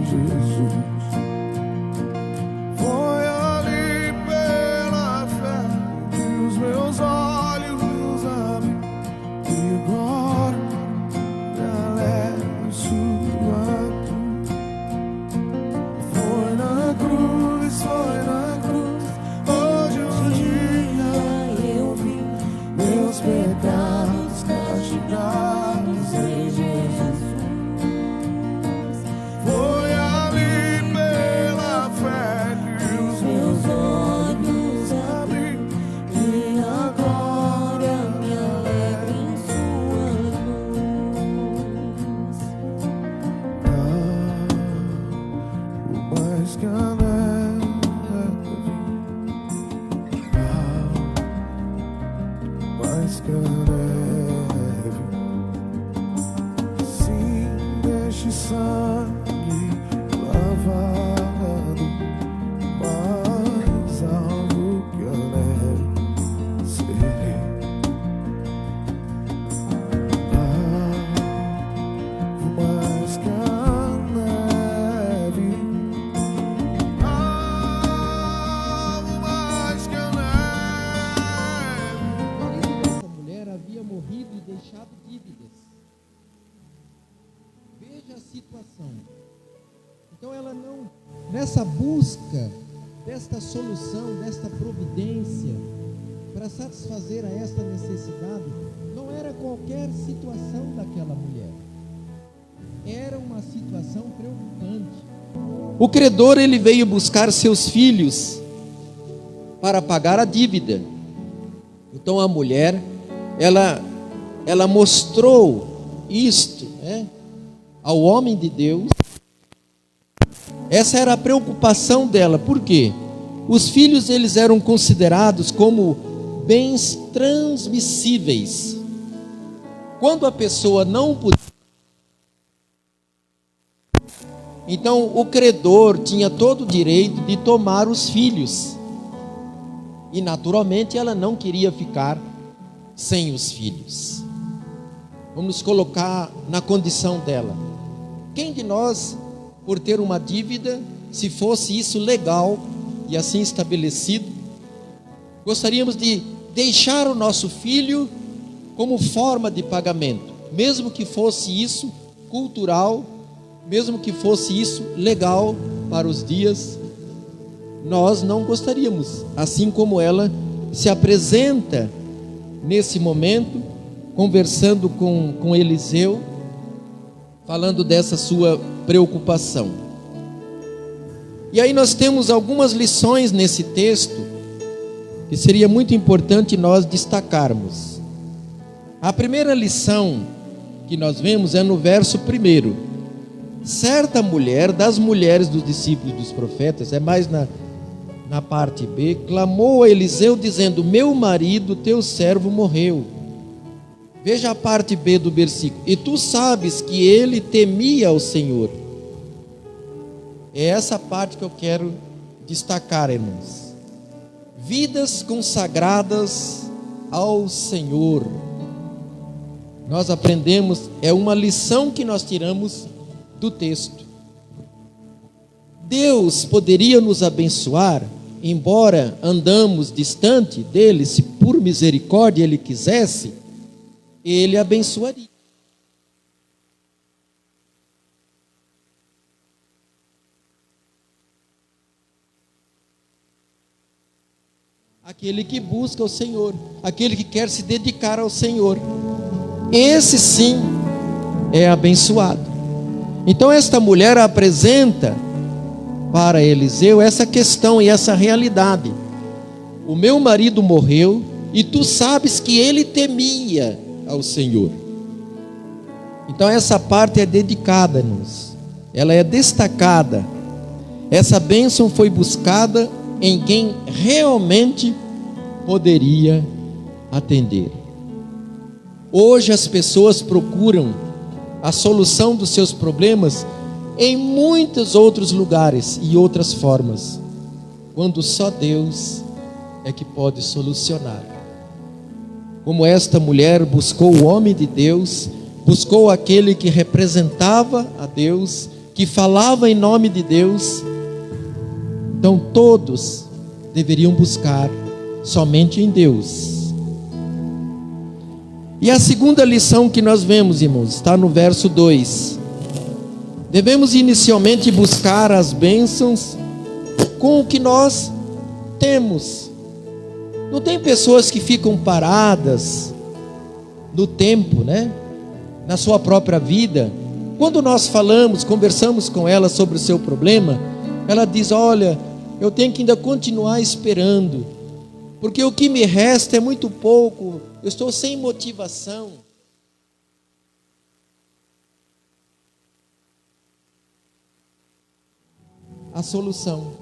Jesus. Foi ali pela fé que os meus olhos abri e agora me alegro em sua cruz. Foi na cruz, onde um dia eu vi meus pecados castigados em Jesus. Foi ali pela fé que os meus olhos abri e agora me alegro em sua luz. O mais que a mais que a neve, sim, deixe sangue lavado, mais alvo que a neve, serei mais que a neve, mais que a neve. Havia morrido e deixado dívidas. Veja a situação. Então ela não, nessa busca desta solução, desta providência para satisfazer a esta necessidade, não era qualquer situação daquela mulher. Era uma situação preocupante. O credor, ele veio buscar seus filhos para pagar a dívida. Então a mulher, ela mostrou isto, ao homem de Deus. Essa era a preocupação dela. Por quê? Os filhos, eles eram considerados como bens transmissíveis. Quando a pessoa não podia, então o credor tinha todo o direito de tomar os filhos. E naturalmente ela não queria ficar sem os filhos. Vamos colocar na condição dela. Quem de nós, por ter uma dívida, se fosse isso legal e assim estabelecido, gostaríamos de deixar o nosso filho como forma de pagamento, mesmo que fosse isso cultural, mesmo que fosse isso legal para os dias, nós não gostaríamos. Assim como ela se apresenta nesse momento, conversando com Eliseu, falando dessa sua preocupação. E aí nós temos algumas lições nesse texto que seria muito importante nós destacarmos. A primeira lição que nós vemos é no verso 1. Certa mulher, das mulheres dos discípulos dos profetas, é mais na parte B, clamou a Eliseu dizendo: meu marido, teu servo, morreu. Veja a parte B do versículo. E tu sabes que ele temia ao Senhor. É essa parte que eu quero destacar, irmãos. Vidas consagradas ao Senhor. Nós aprendemos, é uma lição que nós tiramos do texto. Deus poderia nos abençoar, embora andamos distante dele, se por misericórdia ele quisesse, ele abençoaria. Aquele que busca o Senhor, aquele que quer se dedicar ao Senhor, esse sim é abençoado. Então esta mulher apresenta para Eliseu essa questão e essa realidade. O meu marido morreu e tu sabes que ele temia ao Senhor. Então essa parte é dedicada-nos, ela é destacada. Essa bênção foi buscada em quem realmente poderia atender. Hoje as pessoas procuram a solução dos seus problemas em muitos outros lugares e outras formas, quando só Deus é que pode solucionar. Como esta mulher buscou o homem de Deus, buscou aquele que representava a Deus, que falava em nome de Deus. Então todos deveriam buscar somente em Deus. E a segunda lição que nós vemos, irmãos, está no verso 2. Devemos inicialmente buscar as bênçãos com o que nós temos. Não tem pessoas que ficam paradas no tempo, né? Na sua própria vida. Quando nós conversamos com ela sobre o seu problema, ela diz: olha, eu tenho que ainda continuar esperando, porque o que me resta é muito pouco, eu estou sem motivação. A solução.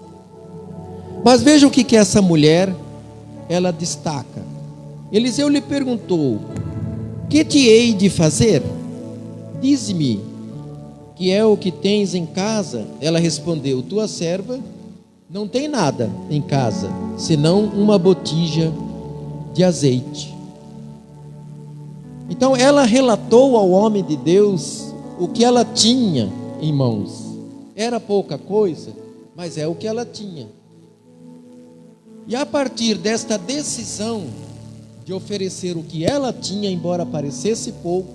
Mas veja o que essa mulher, ela destaca. Eliseu lhe perguntou: que te hei de fazer? Dize-me, que é o que tens em casa? Ela respondeu: tua serva não tem nada em casa, senão uma botija de azeite. Então ela relatou ao homem de Deus o que ela tinha em mãos. Era pouca coisa, mas é o que ela tinha. E a partir desta decisão de oferecer o que ela tinha, embora parecesse pouco,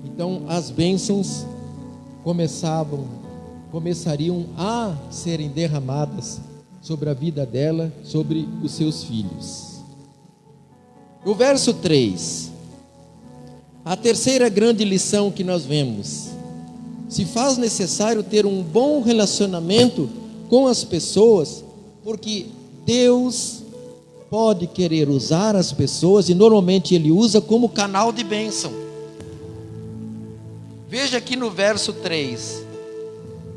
então as bênçãos começariam a serem derramadas sobre a vida dela, sobre os seus filhos. O verso 3, a terceira grande lição que nós vemos: se faz necessário ter um bom relacionamento com as pessoas, porque Deus pode querer usar as pessoas, e normalmente Ele usa como canal de bênção. Veja aqui no verso 3: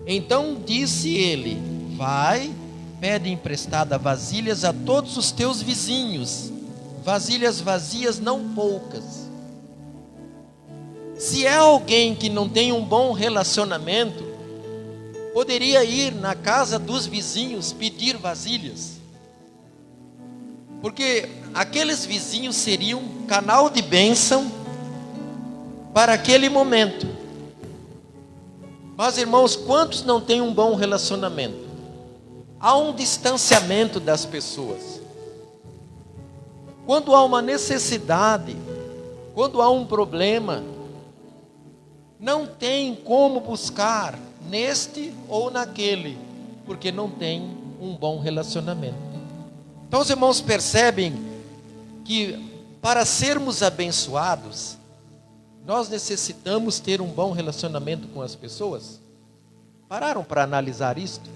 então disse ele: vai, pede emprestada vasilhas a todos os teus vizinhos, vasilhas vazias, não poucas. Se é alguém que não tem um bom relacionamento, poderia ir na casa dos vizinhos pedir vasilhas, porque aqueles vizinhos seriam um canal de bênção para aquele momento. Mas, irmãos, quantos não têm um bom relacionamento? Há um distanciamento das pessoas. Quando há uma necessidade, quando há um problema, não tem como buscar neste ou naquele, porque não tem um bom relacionamento. Então os irmãos percebem que para sermos abençoados, nós necessitamos ter um bom relacionamento com as pessoas. Pararam para analisar isto?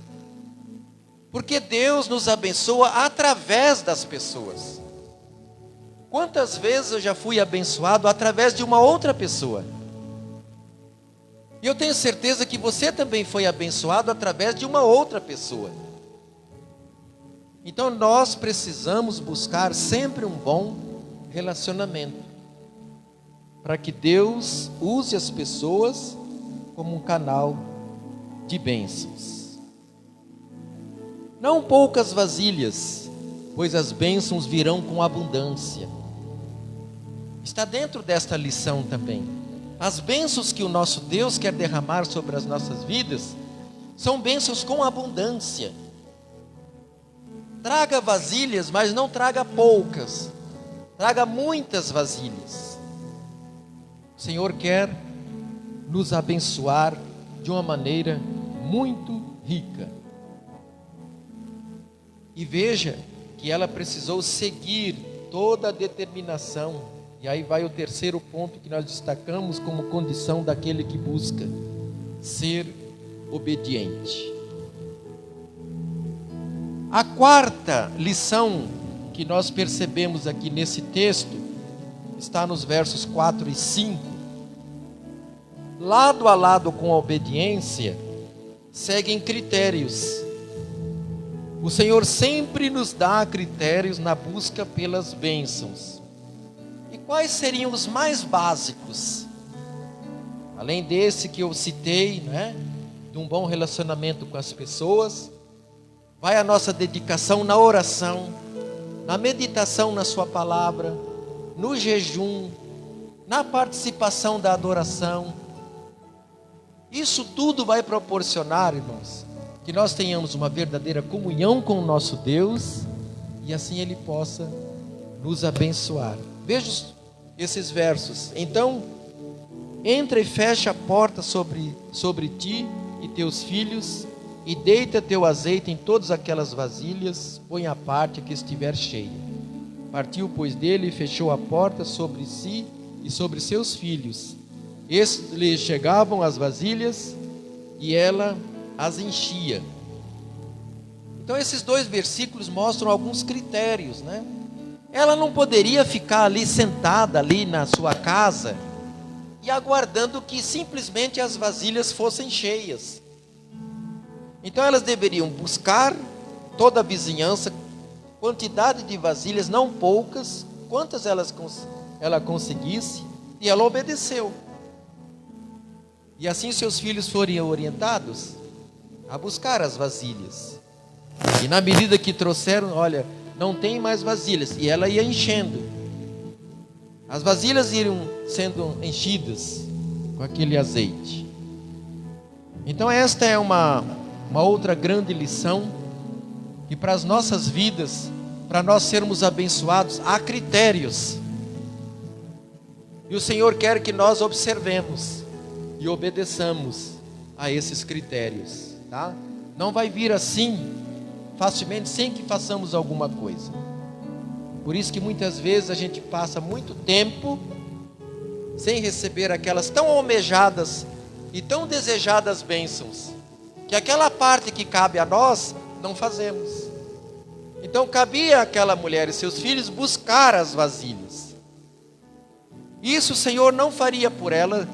Porque Deus nos abençoa através das pessoas. Quantas vezes eu já fui abençoado através de uma outra pessoa? E eu tenho certeza que você também foi abençoado através de uma outra pessoa. Então nós precisamos buscar sempre um bom relacionamento, para que Deus use as pessoas como um canal de bênçãos. Não poucas vasilhas, pois as bênçãos virão com abundância. Está dentro desta lição também. As bênçãos que o nosso Deus quer derramar sobre as nossas vidas são bênçãos com abundância. Traga vasilhas, mas não traga poucas. Traga muitas vasilhas. O Senhor quer nos abençoar de uma maneira muito rica. E veja que ela precisou seguir toda a determinação. E aí vai o terceiro ponto que nós destacamos como condição daquele que busca: ser obediente. A quarta lição que nós percebemos aqui nesse texto está nos versos 4 e 5. Lado a lado com a obediência, seguem critérios. O Senhor sempre nos dá critérios na busca pelas bênçãos. E quais seriam os mais básicos? Além desse que eu citei, né, de um bom relacionamento com as pessoas, vai a nossa dedicação na oração, na meditação na sua palavra, no jejum, na participação da adoração. Isso tudo vai proporcionar, irmãos, que nós tenhamos uma verdadeira comunhão com o nosso Deus e assim Ele possa nos abençoar. Veja esses versos. Então, entra e fecha a porta sobre ti e teus filhos, e deita teu azeite em todas aquelas vasilhas, põe à parte que estiver cheia. Partiu, pois, dele e fechou a porta sobre si e sobre seus filhos. Estes lhe chegavam as vasilhas e ela as enchia. Então esses 2 versículos mostram alguns critérios, né? Ela não poderia ficar ali sentada ali na sua casa e aguardando que simplesmente as vasilhas fossem cheias. Então elas deveriam buscar toda a vizinhança, quantidade de vasilhas, não poucas, quantas ela conseguisse, e ela obedeceu. E assim seus filhos foram orientados a buscar as vasilhas. E na medida que trouxeram, olha, não tem mais vasilhas, e ela ia enchendo. As vasilhas iam sendo enchidas com aquele azeite. Então esta é uma outra grande lição, que para as nossas vidas, para nós sermos abençoados, há critérios. E o Senhor quer que nós observemos e obedeçamos a esses critérios, tá? Não vai vir assim, facilmente, sem que façamos alguma coisa. Por isso que muitas vezes a gente passa muito tempo sem receber aquelas tão almejadas e tão desejadas bênçãos, que aquela parte que cabe a nós, não fazemos. Então cabia àquela mulher e seus filhos buscar as vasilhas. Isso o Senhor não faria por ela,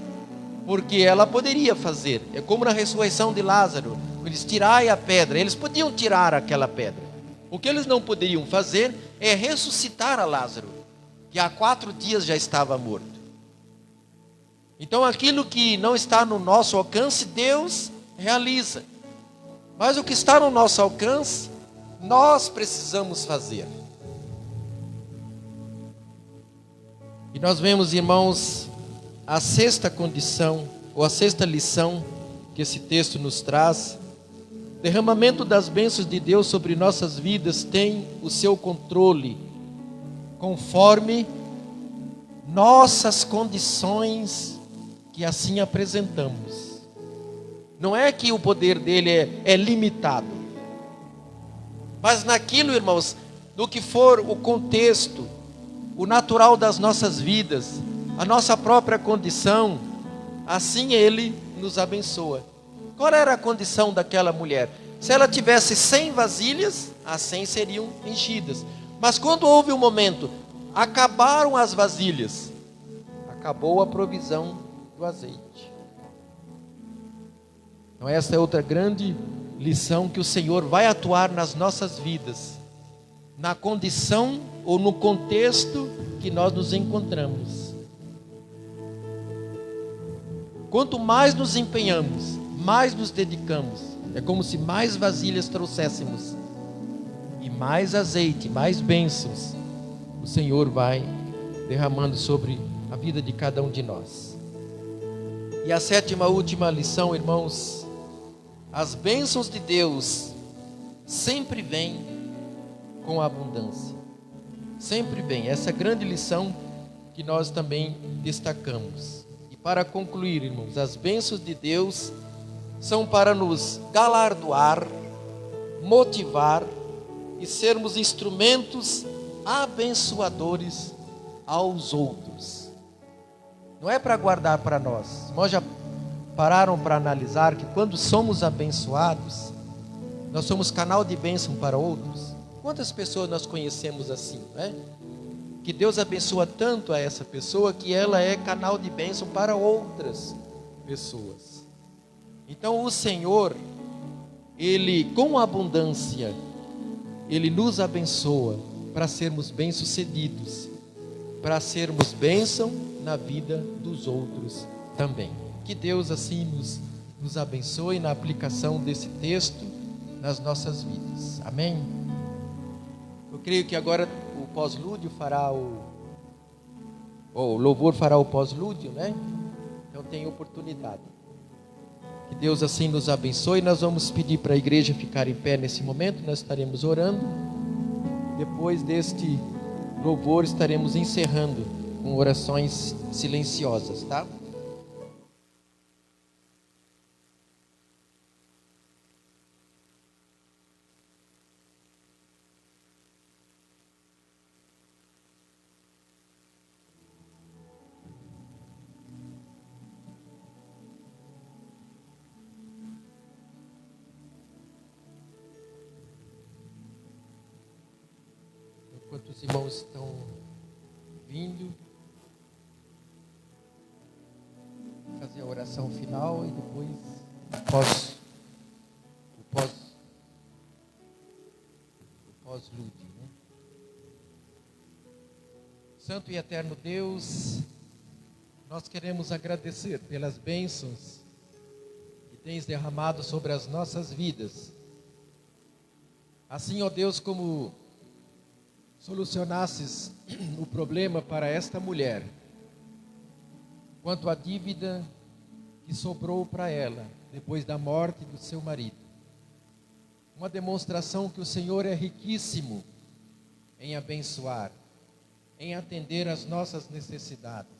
porque ela poderia fazer. É como na ressurreição de Lázaro, eles tirai a pedra, eles podiam tirar aquela pedra. O que eles não poderiam fazer é ressuscitar a Lázaro, que há 4 dias já estava morto. Então aquilo que não está no nosso alcance, Deus realiza. Mas o que está no nosso alcance, nós precisamos fazer. E nós vemos, irmãos, a 6ª condição, ou a 6ª lição que esse texto nos traz. Derramamento das bênçãos de Deus sobre nossas vidas tem o seu controle, conforme nossas condições que assim apresentamos. Não é que o poder dele é limitado, mas naquilo, irmãos, no que for o contexto, o natural das nossas vidas, a nossa própria condição, assim Ele nos abençoa. Qual era a condição daquela mulher? Se ela tivesse 100 vasilhas, as 100 seriam enchidas. Mas quando houve um momento, acabaram as vasilhas, acabou a provisão do azeite. Então essa é outra grande lição, que o Senhor vai atuar nas nossas vidas, na condição ou no contexto que nós nos encontramos. Quanto mais nos empenhamos, mais nos dedicamos, é como se mais vasilhas trouxéssemos, e mais azeite, mais bênçãos, o Senhor vai derramando sobre a vida de cada um de nós. E a 7ª, última lição, irmãos, as bênçãos de Deus sempre vêm com abundância. Sempre vem. Essa grande lição que nós também destacamos. E para concluir, irmãos, as bênçãos de Deus são para nos galardoar, motivar e sermos instrumentos abençoadores aos outros. Não é para guardar para nós. Nós já pararam para analisar que quando somos abençoados, nós somos canal de bênção para outros? Quantas pessoas nós conhecemos assim, né? Que Deus abençoa tanto a essa pessoa que ela é canal de bênção para outras pessoas. Então o Senhor, Ele com abundância, Ele nos abençoa para sermos bem-sucedidos, para sermos bênção na vida dos outros também. Que Deus assim nos abençoe na aplicação desse texto nas nossas vidas. Amém? Eu creio que agora o pós-lúdio fará o louvor fará o pós-lúdio, né? Então tem oportunidade. Que Deus assim nos abençoe. Nós vamos pedir para a igreja ficar em pé nesse momento. Nós estaremos orando. Depois deste louvor estaremos encerrando com orações silenciosas, tá? Enquanto os irmãos estão vindo, fazer a oração final e depois o pós-lúdio, né? Santo e eterno Deus, nós queremos agradecer pelas bênçãos que tens derramado sobre as nossas vidas. Assim, ó Deus, como solucionasses o problema para esta mulher, quanto à dívida que sobrou para ela depois da morte do seu marido. Uma demonstração que o Senhor é riquíssimo em abençoar, em atender às nossas necessidades.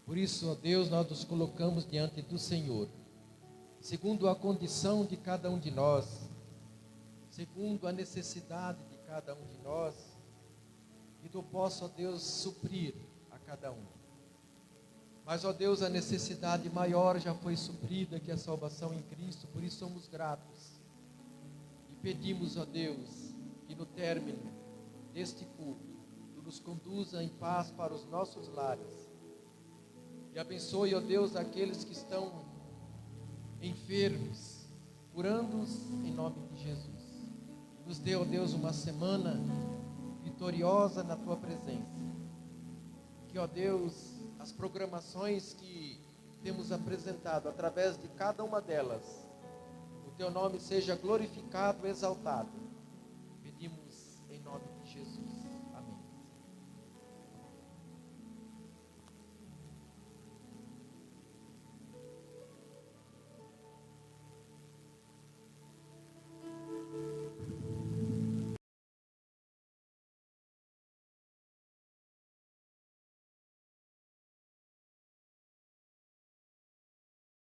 Por isso, ó Deus, nós nos colocamos diante do Senhor, segundo a condição de cada um de nós, segundo a necessidade de cada um de nós, e tu possa, ó Deus, suprir a cada um. Mas, ó Deus, a necessidade maior já foi suprida, que é a salvação em Cristo, por isso somos gratos. E pedimos, ó Deus, que no término deste culto, tu nos conduza em paz para os nossos lares. E abençoe, ó Deus, aqueles que estão enfermos, curando-os em nome de Jesus. Nos dê, ó Deus, uma semana vitoriosa na tua presença. Que, ó Deus, as programações que temos apresentado através de cada uma delas, o teu nome seja glorificado e exaltado.